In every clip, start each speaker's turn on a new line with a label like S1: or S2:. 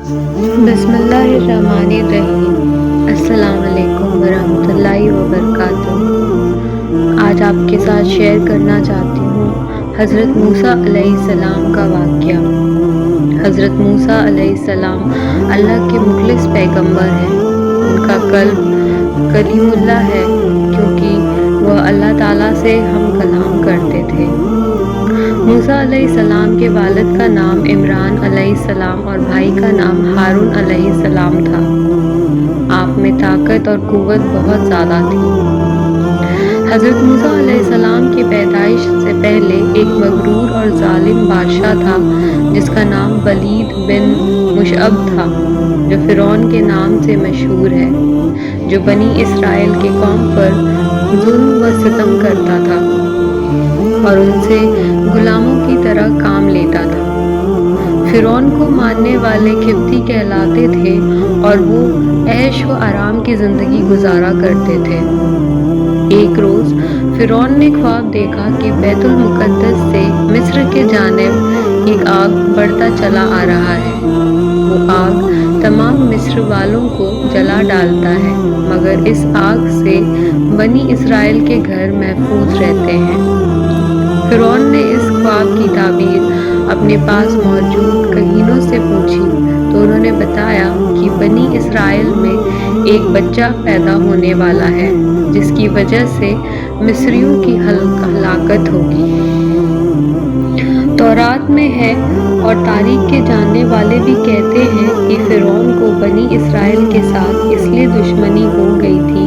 S1: बिस्मिल्लाहिर्रहमानिर्रहीम। अस्सलाम वालेकुम वरहमतुल्लाहि वबरकातुह। आज आपके साथ शेयर करना चाहती हूँ हज़रत मूसा अलैहिस्सलाम का वाक़या। हज़रत मूसा अलैहिस्सलाम अल्लाह के मुख़लिस पैगंबर हैं। उनका कल्ब कलीमुल्लाह है क्योंकि वह अल्लाह ताला से हम कलाम करते थे। मूसा अलैहिस्सलाम के वालिद का नाम इमरान अलैहिस्सलाम और भाई का नाम हारून अलैहिस्सलाम था। आप में ताकत और क़ुव्वत बहुत ज़्यादा थी। हज़रत मूसा अलैहिस्सलाम की पैदाइश से पहले एक मग़रूर और ज़ालिम बादशाह था जिसका नाम वलीद बिन मुशअब था, जो फ़िरौन के नाम से मशहूर है, जो बनी इसराइल के कौम पर ज़ुल्म व सितम करता था और उनसे गुलामों की तरह काम लेता था। फ़िरौन को मानने वाले किब्ती कहलाते थे और वो ऐश व आराम की ज़िंदगी गुजारा करते थे। एक रोज़ फ़िरौन ने ख्वाब देखा कि बैतुल मुक़द्दस से मिस्र के जानिब एक आग बढ़ता चला आ रहा है। वो आग तमाम मिस्र वालों को जला डालता है, मगर इस आग से बनी इसराइल के घर महफूज रहते हैं। फ़िरौन ने इस ख्वाब की ताबीर अपने पास मौजूद कहीनों से पूछी तो उन्होंने बताया कि बनी इसराइल में एक बच्चा पैदा होने वाला है जिसकी वजह से मिस्रियों की हलाकत होगी। तौरात में है और तारीख के जानने वाले भी कहते हैं कि फ़िरौन को बनी इसराइल के साथ इसलिए दुश्मनी हो गई थी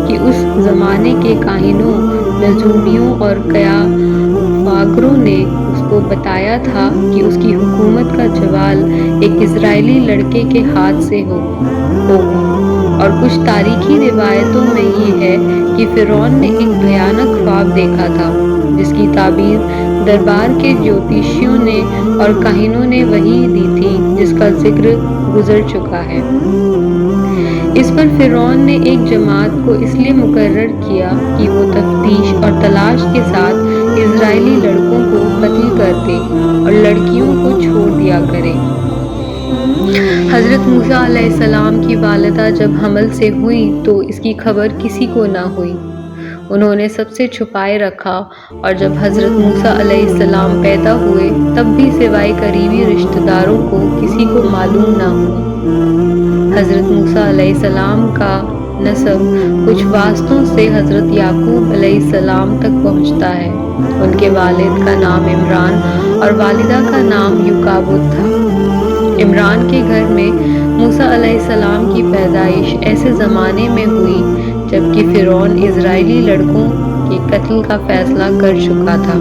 S1: कि उस ज़माने के काहिनों, नजूमियों और कयावागरों ने उसको बताया था कि उसकी हुकूमत का जवाल एक इजरायली लड़के के हाथ से होगा। और कुछ तारीखी रिवायतों में ये है कि फ़िरौन ने एक भयानक ख्वाब देखा था जिसकी ताबीर दरबार के ज्योतिषियों ने और काहिनों ने वही दी थी जिसका जिक्र गुजर चुका है। इस पर फ़िरौन ने एक जमात को इसलिए मुकर्रर किया कि वो तफ्तीश और तलाश के साथ इजरायली लड़कों को कत्ल कर दे और लड़कियों को छोड़ दिया करे। हज़रत मूसा अलैहिस्सलाम की वालिदा जब हमल से हुई तो इसकी खबर किसी को ना हुई। उन्होंने सबसे छुपाए रखा और जब हज़रत मूसा अलैहिस्सलाम पैदा हुए तब भी सिवाय करीबी रिश्तेदारों को किसी को मालूम ना हुआ। हज़रत मूसा अलैहिस्सलाम का नसब कुछ वास्तों से हज़रत याकूब अलैहिस्सलाम तक पहुँचता है। उनके वालिद का नाम इमरान और वालिदा का नाम युकाबुत था। इमरान के घर में मूसा अलैहिस्सलाम की पैदाइश ऐसे ज़माने में हुई जबकि फ़िरौन इजरायली लड़कों के कत्ल का फ़ैसला कर चुका था।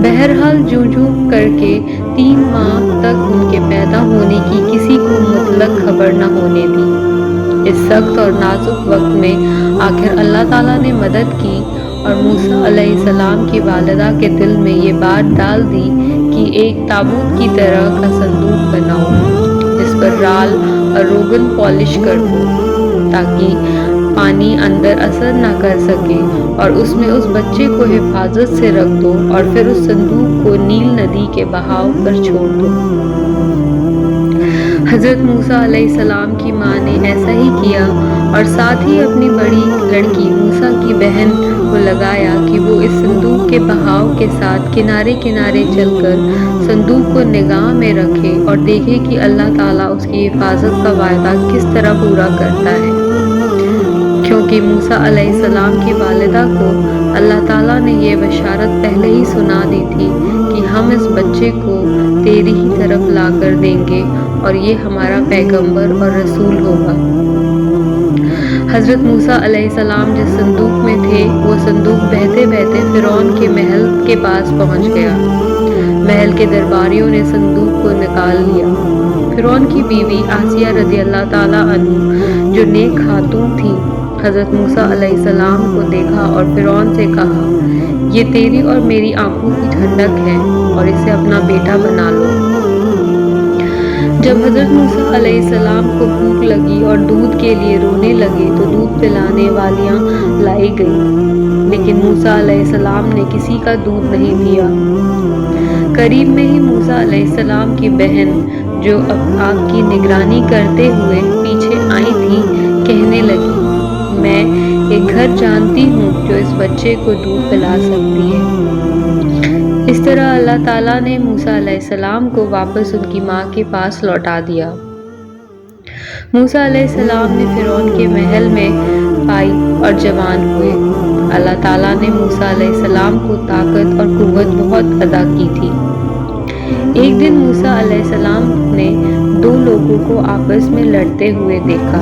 S1: बहरहाल जूं करके 3 माह तक उनके पैदा होने की किसी को मुतलक खबर न होने दी। इस सख्त और नाजुक वक्त में आखिर अल्लाह ताला ने मदद की और मूसा अलैहिस्सलाम की वालिदा के दिल में ये बात डाल दी कि एक ताबूत की तरह का संदूक बनाओ जिस पर राल और रोगन पॉलिश कर दो ताकि पानी अंदर असर न कर सके और उसमें उस बच्चे को हिफाजत से रख दो और फिर उस संदूक को नील नदी के बहाव पर छोड़ दो। हज़रत मूसा अलैहिस्सलाम की माँ ने ऐसा ही किया और साथ ही अपनी बड़ी लड़की मूसा की बहन को लगाया कि वो इस संदूक के बहाव के साथ किनारे किनारे चलकर संदूक को निगाह में रखे और देखे कि अल्लाह ताला उसकी हिफाजत का वायदा किस तरह पूरा करता है। क्योंकि मूसा अलैहिस्सलाम की वालिदा को अल्लाह ताला ने ये बशारत पहले ही सुना दी थी कि हम इस बच्चे को तेरी ही तरफ ला कर देंगे और ये हमारा पैगंबर और रसूल होगा। हज़रत मूसा अलैहिस्सलाम जिस संदूक में थे वो संदूक बहते बहते फ़िरौन के महल के पास पहुंच गया। महल के दरबारियों ने संदूक को निकाल लिया। फ़िरौन की बीवी आसिया रज़ियल्लाहु ताला अन्हु जो नेक खातून थी हज़रत मूसा अलैहिस्सलाम को देखा और फ़िरौन से कहा, ये तेरी और मेरी आंखों की ठंडक है और इसे अपना बेटा बना लो। जब हज़रत मूसा अलैहिस्सलाम को भूख लगी और दूध के लिए रोने लगे तो दूध पिलाने वालियाँ लाई गई, लेकिन मूसा अलैहिस्सलाम ने किसी का दूध नहीं पिया। करीब में ही मूसा अलैहिस्सलाम की बहन जो अब آپ کی نگرانی کرتے ہوئے پیچھے آئی تھی کہنے لگی، میں ایک گھر جانتی ہوں جو اس بچے کو دودھ پلا سکتی ہے۔ اس طرح اللہ تعالیٰ نے موسیٰ علیہ السلام کو واپس ان کی ماں کے پاس لوٹا دیا۔ موسیٰ علیہ السلام نے فرعون کے محل میں پائی اور جوان ہوئے۔ اللہ تعالیٰ نے موسیٰ علیہ السلام کو طاقت اور قوت بہت عطا کی تھی۔ ایک دن موسیٰ علیہ السلام نے دو لوگوں کو آپس میں لڑتے ہوئے دیکھا۔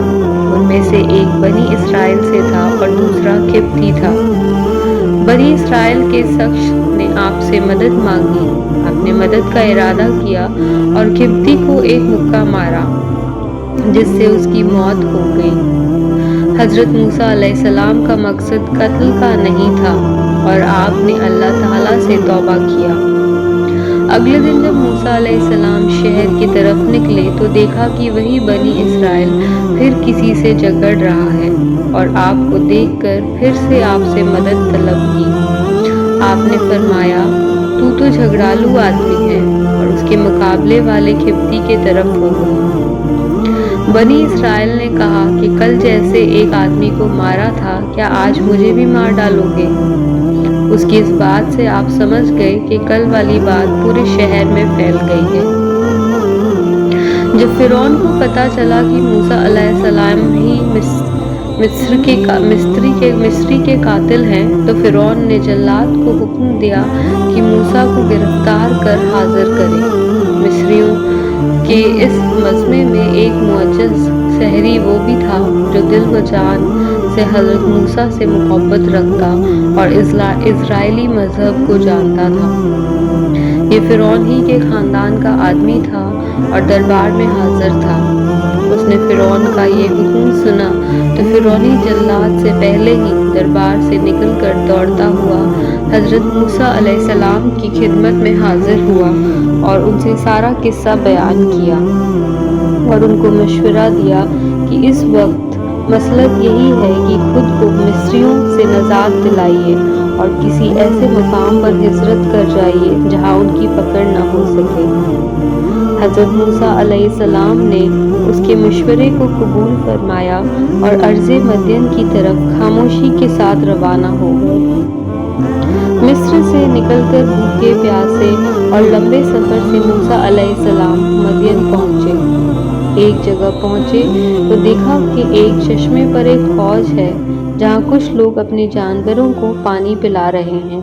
S1: ان میں سے ایک بنی اسرائیل سے تھا اور دوسرا قبطی تھا۔ بنی اسرائیل کے شخص نے آپ سے مدد مانگی۔ آپ نے مدد کا ارادہ کیا اور قبطی کو ایک مکہ مارا جس سے اس کی موت ہو گئی۔ حضرت موسیٰ علیہ السلام کا مقصد قتل کا نہیں تھا اور آپ نے اللہ تعالیٰ سے توبہ کیا۔ اگلے دن جب موسیٰ علیہ السلام شہر کی طرف نکلے تو دیکھا کہ وہی بنی اسرائیل پھر کسی سے جھگڑ رہا ہے اور آپ کو دیکھ کر پھر سے آپ سے مدد طلب کی۔ آپ نے فرمایا، تو جھگڑالو آدمی ہے اور اس کے مقابلے والے قبطی کے طرف ہوگا۔ بنی اسرائیل نے کہا کہ کل جیسے ایک آدمی کو مارا تھا کیا آج مجھے بھی مار ڈالو گے؟ اس کی اس بات سے آپ سمجھ گئے کہ کل والی بات پورے شہر میں پھیل گئی ہے۔ جب فرعون کو پتہ چلا کہ موسیٰ علیہ السلام ہی مصری کے قاتل ہیں تو فرعون نے جلاد کو حکم دیا کہ موسیٰ کو گرفتار کر حاضر کرے۔ مصریوں کے اس مجمع میں ایک معجز سحری وہ بھی تھا جو دل و جان سے حضرت موسیٰ سے محبت رکھتا اور اسرائیلی مذہب کو جانتا تھا۔ یہ فرعون ہی کے خاندان کا آدمی تھا اور دربار میں حاضر تھا۔ اس نے فرعون کا یہ حکم سنا تو فرعونی جلاد سے پہلے ہی دربار سے نکل کر دوڑتا ہوا حضرت موسیٰ علیہ السلام کی خدمت میں حاضر ہوا اور ان سے سارا قصہ بیان کیا اور ان کو مشورہ دیا کہ اس وقت مصلحت یہی ہے کہ خود کو مصریوں سے نجات دلائیے اور کسی ایسے مقام پر ہجرت کر جائیے جہاں ان کی پکڑ نہ ہو سکے۔ حضرت موسیٰ علیہ السلام نے اس کے مشورے کو قبول فرمایا اور ارض مدین کی طرف خاموشی کے ساتھ روانہ ہو گئے۔ مصر سے نکل کر بھوکے پیاسے اور لمبے سفر سے موسیٰ علیہ السلام مدین پہنچے۔ ایک جگہ پہنچے تو دیکھا کہ ایک چشمے پر ایک حوض ہے جہاں کچھ لوگ اپنے جانوروں کو پانی پلا رہے ہیں۔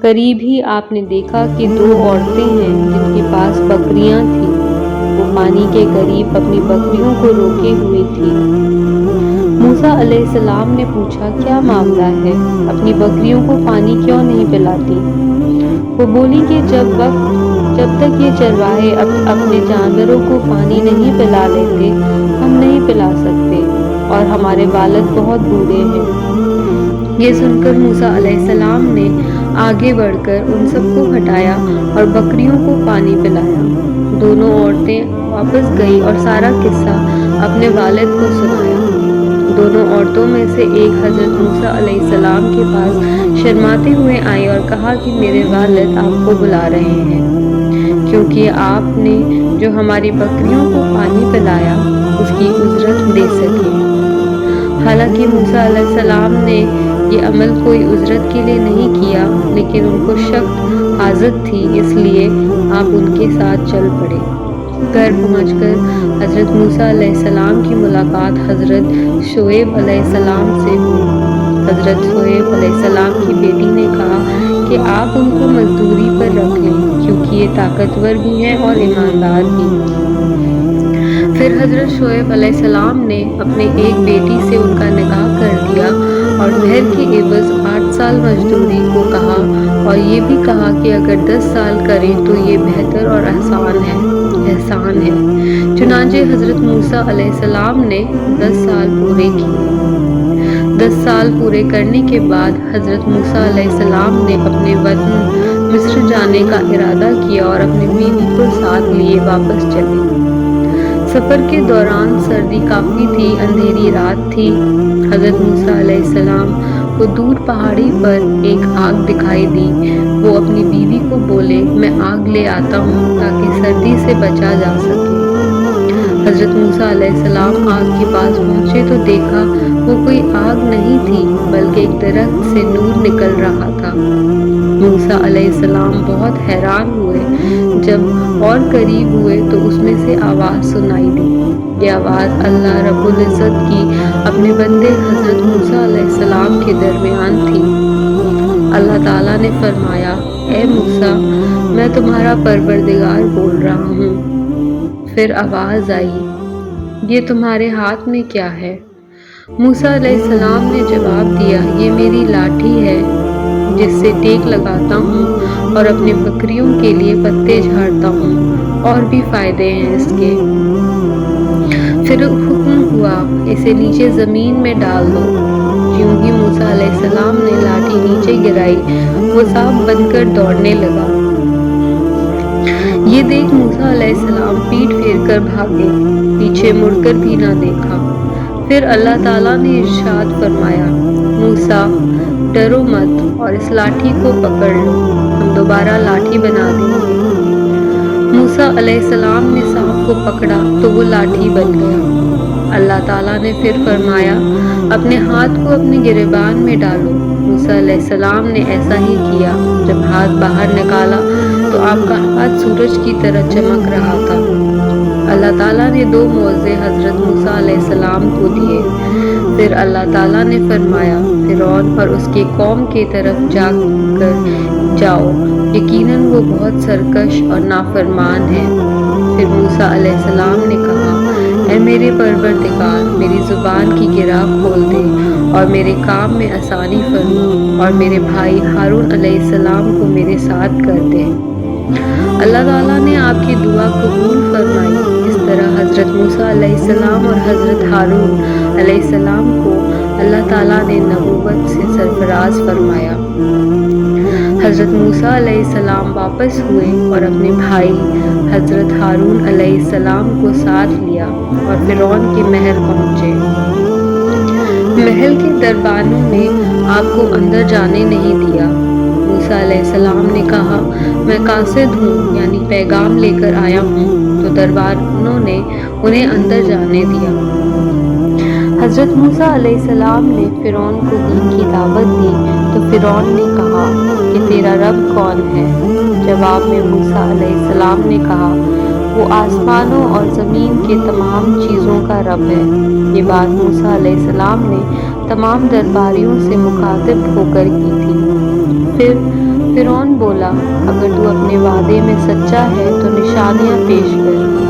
S1: قریب ہی آپ نے دیکھا کہ دو عورتیں ہیں جن کے پاس بکریاں تھیں۔ وہ پانی کے قریب اپنی بکریوں کو روکے ہوئے تھیں۔ موسیٰ علیہ السلام نے پوچھا، کیا معاملہ ہے؟ اپنی بکریوں کو پانی کیوں نہیں پلاتی؟ وہ بولی کہ جب تک یہ چرواہے اپنے جانوروں کو پانی نہیں پلا لیتے ہم نہیں پلا سکتے اور ہمارے والد بہت بوڑھے ہیں۔ یہ سن کر موسیٰ علیہ السلام نے آگے بڑھ کر ان سب کو ہٹایا اور بکریوں کو پانی پلایا۔ دونوں عورتیں واپس گئی اور سارا قصہ اپنے والد کو سنایا۔ دونوں عورتوں میں سے ایک حضرت موسیٰ علیہ السلام کے پاس شرماتے ہوئے آئی اور کہا کہ میرے والد آپ کو بلا رہے ہیں کیونکہ آپ نے جو ہماری بکریوں کو پانی پلایا اس کی اجرت دے سکے۔ حالانکہ موسیٰ علیہ السلام نے یہ عمل کوئی اجرت کے لیے نہیں کیا لیکن ان کو سخت حاجت تھی اس لیے آپ ان کے ساتھ چل پڑے۔ گھر پہنچ کر حضرت موسیٰ علیہ السلام کی ملاقات حضرت شعیب علیہ السلام سے ہوئی۔ حضرت شعیب علیہ السلام کی بیٹی نے کہا کہ آپ ان کو مزدوری پر رکھ لیں کیونکہ یہ طاقتور بھی ہیں اور ایماندار بھی۔ پھر حضرت شعیب علیہ السلام نے اپنے ایک بیٹی سے ان کا نکاح کر دیا اور مہر کے عوض 8 سال مزدوری کو کہا اور یہ بھی کہا کہ اگر 10 سال کریں تو یہ بہتر اور احسان ہے۔ چنانچہ حضرت موسیٰ علیہ السلام نے 10 سال پورے کیے۔ 10 سال پورے کرنے کے بعد حضرت موسیٰ علیہ السلام نے اپنے وطن مصر جانے کا ارادہ کیا اور اپنی بیوی کو ساتھ لیے واپس چلے۔ سفر کے دوران سردی کافی تھی، اندھیری رات تھی۔ حضرت موسیٰ علیہ السلام کو دور پہاڑی پر ایک آگ دکھائی دی۔ وہ اپنی بیوی کو بولے बोले, मैं आग ले आता हूँ ताकि सर्दी से बचा जा सके। हजरत मूसा अलैहिस्सलाम आग के पास पहुंचे तो देखा वो कोई आग नहीं थी बल्कि एक दरख्त से नूर निकल रहा था। मूसा अलैहिस्सलाम बहुत हैरान हुए। जब और करीब हुए तो उसमें से आवाज़ सुनाई दी। ये आवाज़ अल्लाह रब्बुल इज़्ज़त की अपने बंदे हजरत मूसा अलैहिस्सलाम के दरमियान थी। अल्लाह ताला ने फरमाया, ए मूसा, मैं तुम्हारा परवरदिगार बोल रहा हूँ। फिर आवाज़ आई, ये तुम्हारे हाथ में क्या है? मूसा अलैहिस्सलाम ने जवाब दिया, ये मेरी लाठी है जिससे टेक लगाता हूँ और अपने बकरियों के लिए पत्ते झाड़ता हूँ, और भी फ़ायदे हैं इसके। फिर हुक्म हुआ, इसे नीचे ज़मीन में डाल दो। यूं ही मूसा अलैहिस्सलाम ने लाठी नीचे गिराई, वो सांप बनकर दौड़ने लगा। ये देख मूसा अलैहिस्सलाम पीठ फेरकर भागे, पीछे मुड़कर भी ना देखा। फिर अल्लाह ताला ने इरशाद फरमाया, मूसा डरो मत और इस लाठी को पकड़ लो, हम दोबारा लाठी बना देंगे। मूसा अलैहिस्सलाम ने सांप को पकड़ा तो वो लाठी बन गया। अल्लाह ताला ने फिर फरमाया, अपने हाथ को अपने गिरेबान में डालो। मूसा अलैहिस्सलाम ने ऐसा ही किया। जब हाथ बाहर निकाला तो आपका हाथ सूरज की तरह चमक रहा था। अल्लाह ताला ने 2 मौज़े हज़रत मूसा अलैहिस्सलाम को दिए। फिर अल्लाह ताला ने फरमाया, फ़िरौन और उसके कौम की तरफ जाओ, यकीनन वो बहुत सरकश और नाफरमान है। फिर मूसा अलैहिस्सलाम ने कहा, ऐ मेरे परवरदिगार, मेरी ज़ुबान की गिरा खोल दे और मेरे काम में आसानी फरमा, और मेरे भाई हारून अलैहिस्सलाम को मेरे साथ कर दे। अल्लाह ताला ने आपकी दुआ कबूल फरमाई। इस तरह हज़रत मूसा अलैहिस्सलाम और हज़रत हारून अलैहिस्सलाम को अल्लाह ताला ने नबूवत से सरफराज फरमाया। हज़रत मूसा अलैहिस्सलाम वापस हुए और अपने भाई हज़रत हारून अलैहिस्सलाम को साथ लिया और फ़िरौन के महल पहुँचे। महल के दरबानों ने आपको अंदर जाने नहीं दिया। मूसा अलैहिस्सलाम ने कहा, मैं कासिद हूँ, यानी पैगाम लेकर आया हूँ, तो दरबानों ने उन्हें अंदर जाने दिया। हज़रत मूसा अलैहिस्सलाम ने फ़िरौन को दीन की दावत दी तो फ़िरौन ने कहा कि तेरा रब कौन है? जवाब में मूसा अलैहिस्सलाम ने कहा, वो आसमानों और ज़मीन के तमाम चीज़ों का रब है। ये बात मूसा अलैहिस्सलाम ने तमाम दरबारियों से मुखातिब होकर की थी। फिर फ़िरौन बोला, अगर तू अपने वादे में सच्चा है तो निशानियाँ पेश कर।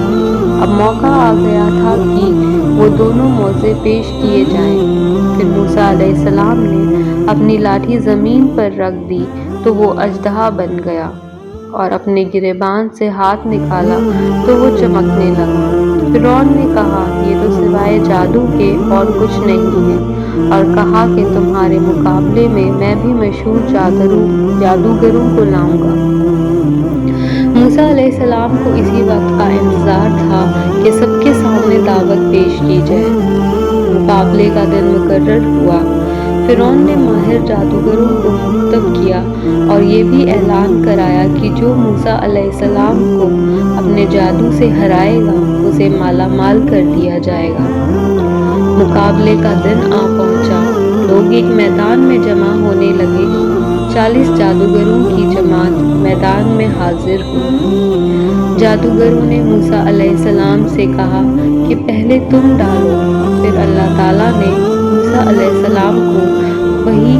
S1: अब मौका आ गया था कि वो दोनों मौज़े पेश किए जाएं। फिर मूसा अलैहिस्सलाम ने अपनी लाठी ज़मीन पर रख दी तो वो अजदहा बन गया, और अपने गिरेबान से हाथ निकाला तो वो चमकने लगा। फ़िरौन ने कहा, ये तो सिवाय जादू के और कुछ नहीं है, और कहा कि तुम्हारे मुकाबले में मैं भी मशहूर जादूगरों को लाऊंगा। मूसा अलैहिस्सलाम को इसी वक्त का इंतज़ार था कि सबके सामने दावत पेश की जाए। मुकाबले का दिन मुकर्रर हुआ। फ़िरौन ने माहिर जादूगरों को मुख्तब किया और ये भी ऐलान कराया कि जो मूसा अलैहिस्सलाम को अपने जादू से हराएगा उसे माला माल कर दिया जाएगा। मुकाबले का दिन आ पहुंचा। लोग एक मैदान में जमा होने लगे। 40 जादूगरों की जमात मैदान में हाजिर हुई। जादूगरों ने मूसा अलैहिस्सलाम से कहा कि पहले तुम डालो। फिर अल्लाह ताला ने मूसा अलैहिस्सलाम को वही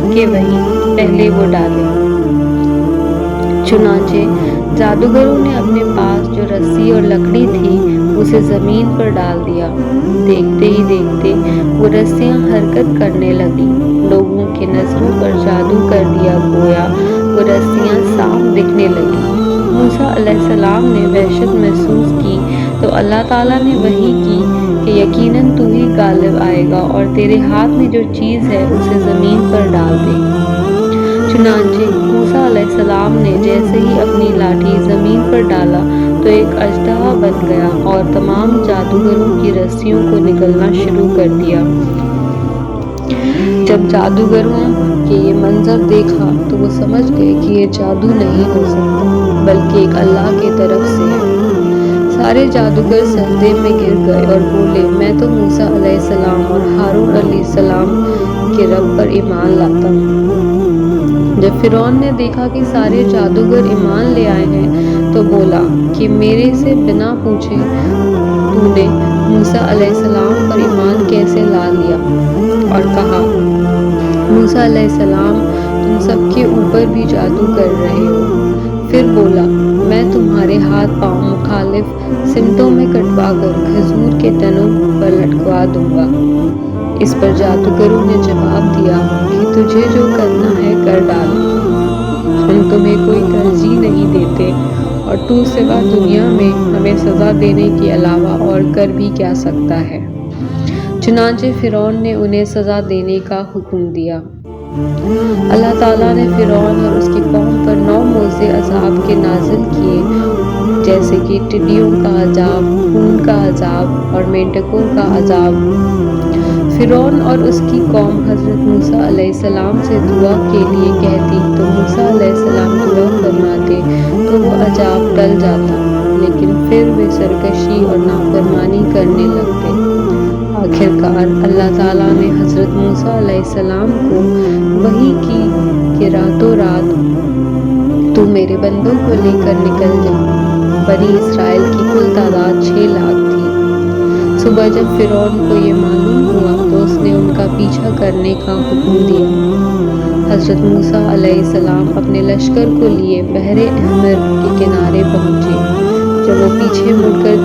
S1: पहले वो डाले। चुनांचे जादूगरों ने अपने पास जो रस्सी और लकड़ी थी उसे ज़मीन पर डाल दिया। देखते ही देखते वो रस्सियाँ हरकत करने लगी। लोगों की नज़रों पर जादू कर दिया, गोया वो रस्सियाँ साफ दिखने लगी। मूसा अलैहिस्सलाम ने वहशत महसूस की तो अल्लाह ताला ने वही की कि यकीनन तू ही गालिब आएगा और तेरे हाथ में जो चीज़ है उसे ज़मीन पर डाल दे। चुनांचे मूसा अलैहिस्सलाम ने जैसे ही अपनी लाठी ज़मीन पर डाला तो एक अजदहा बन गया और तमाम जादूगरों की रस्सियों को निगलना शुरू कर दिया। जब जादूगरों के ये मंजर देखा तो वो समझ गए कि ये जादू नहीं हो सकता। बल्कि एक अल्लाह की तरफ से है। सारे जादूगर सजदे में गिर गए और बोले, मैं तो मूसा अलैहिस्सलाम और हारून अलैहिस्सलाम के रब पर ईमान लाता हूँ। जब फिरौन ने देखा कि सारे जादूगर ईमान ले आए हैं तो बोला कि मेरे से बिना पूछे तूने मूसा अलैहिस्सलाम पर ईमान कैसे ला लिया? और कहा, मूसा अलैहिस्सलाम तुम सबके ऊपर भी जादू कर रहे हो। फिर बोला, मैं तुम्हारे हाथ पांव मुखालिफ सिमतों में कटवा कर खजूर के तनों पर लटकवा दूंगा। इस पर जादूगरों ने जवाब दिया कि तुझे जो करना है कर डाल, हम तुम्हें कोई तरजीह नहीं देते और तू सिवा दुनिया में हमें सजा देने के अलावा और कर भी क्या सकता है। चुनांचे फिरौन ने उन्हें सजा देने का हुक्म दिया। अल्लाह ताला ने फिरौन और उसकी कौम पर 9 मोज़े अज़ाब के नाज़िल किए, जैसे कि टिड्डियों का अज़ाब, खून का अज़ाब और मेंढकों का अज़ाब। फिरौन और उसकी कौम हज़रत मूसा अलैहिस्सलाम से दुआ के लिए कहती तो मूसा अलैहिस्सलाम दुआ फरमाते तो वो अज़ाब टल जाता, लेकिन फिर वे सरकशी और नाफरमानी करने लगते। आखिरकार अल्लाह ताला ने हज़रत मूसा अलैहिस्सलाम को वही की कि रातों रात तू मेरे बंदों को लेकर निकल जा। बनी इस्राएल की कुल तादाद 6 लाख थी। सुबह जब फिरौन को ये मालूम हुआ तो उसने उनका पीछा करने का हुक्म दिया। हज़रत मूसा अलैहिस्सलाम अपने लश्कर को लिए बहरे अहमर के किनारे पहुँचे। जब वो पीछे मुड़कर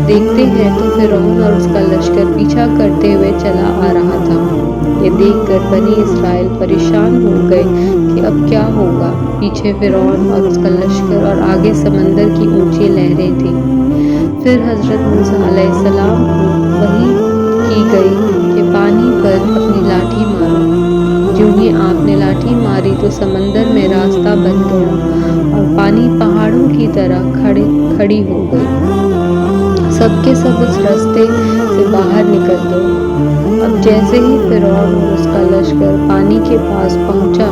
S1: देखते हैं तो फिरौन और उसका लश्कर पीछा करते हुए चला आ रहा था। ये देखकर बनी इस्राएल परेशान हो गए कि अब क्या होगा। पीछे फिरौन और उसका लश्कर और आगे समंदर की ऊंची लहरें थीं। फिर हज़रत मूसा अलैहिस्सलाम को वही की गई कि पानी पर अपनी लाठी मारो। ज्यों ही आपने लाठी मारी तो समंदर में रास्ता बन गया और पानी पहाड़ों की तरह खड़ी हो गई। सबके सब उस रास्ते से बाहर निकल गए। अब जैसे ही फिरौन और उसका लश्कर पानी के पास पहुंचा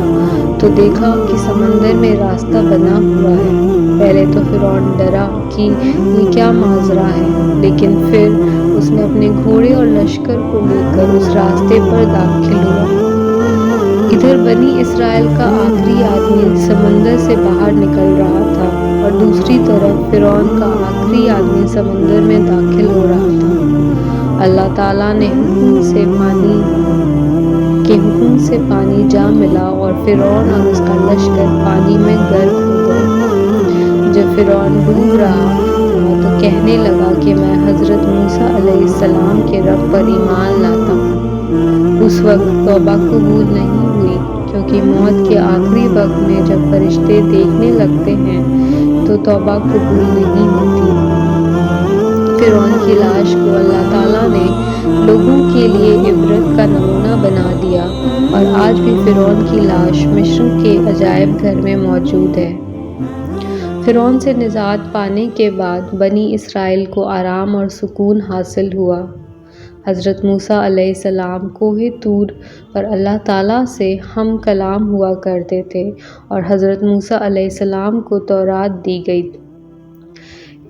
S1: तो देखा कि समंदर में रास्ता बना हुआ है। पहले तो फिरौन डरा कि ये क्या माजरा है, लेकिन फिर उसने अपने घोड़े और लश्कर को लेकर उस रास्ते पर दाखिल हुआ। इधर बनी इस्राएल का आखिरी आदमी समंदर से बाहर निकल रहा था और दूसरी तरफ फिरौन का आखिरी आदमी समंदर में दाखिल हो रहा था। अल्लाह ताला ने हुक्म से पानी जा मिला और फिरौन और उसका लश्कर पानी में गर्क हो गए। जब फिरौन डूब रहा था तो कहने लगा कि मैं हज़रत मूसा अलैहिस्सलाम के रब पर ईमान लाता हूँ। उस वक्त तौबा कबूल नहीं हुई, क्योंकि मौत के आखिरी वक्त में जब फरिश्ते देखने लगते हैं तो तौबा कबूल नहीं होती। फिरौन की लाश को अल्लाह ताला ने लोगों के लिए इबरत का नमूना बना दिया और आज भी फिरौन की लाश मिस्र के अजायब घर में मौजूद है। फिरौन से निजात पाने के बाद बनी इस्राएल को आराम और सुकून हासिल हुआ। हज़रत मूसा अलैहिस्सलाम कोहे तूर पर अल्लाह ताला से हम कलाम हुआ करते थे और हज़रत मूसा अलैहिस्सलाम को तौरात दी गई।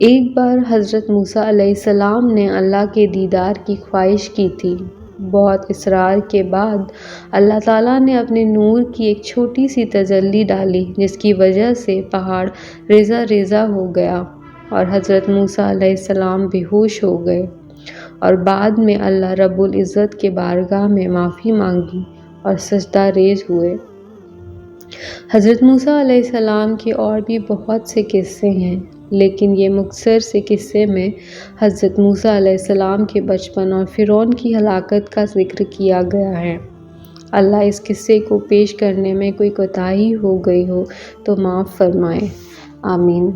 S1: एक बार हज़रत मूसा अलैहिस्सलाम ने अल्लाह के दीदार की ख्वाहिश की थी। बहुत इसरार के बाद अल्लाह ताला ने अपने नूर की एक छोटी सी तजल्ली डाली, जिसकी वजह से पहाड़ रेज़ा रेज़ा हो गया और हज़रत मूसा अलैहिस्सलाम बेहोश हो गए और बाद में अल्लाह रब्बुल इज़्ज़त के बारगाह में माफ़ी मांगी और सजदा रेज़ हुए। हज़रत मूसा अलैहिस्सलाम के और भी बहुत से किस्से हैं, लेकिन ये मुख्तसर से किस्से में हज़रत मूसा अलैहिस्सलाम के बचपन और फिरौन की हलाकत का ज़िक्र किया गया है। अल्लाह इस किस्से को पेश करने में कोई कोताही हो गई हो तो माफ़ फरमाए। आमीन।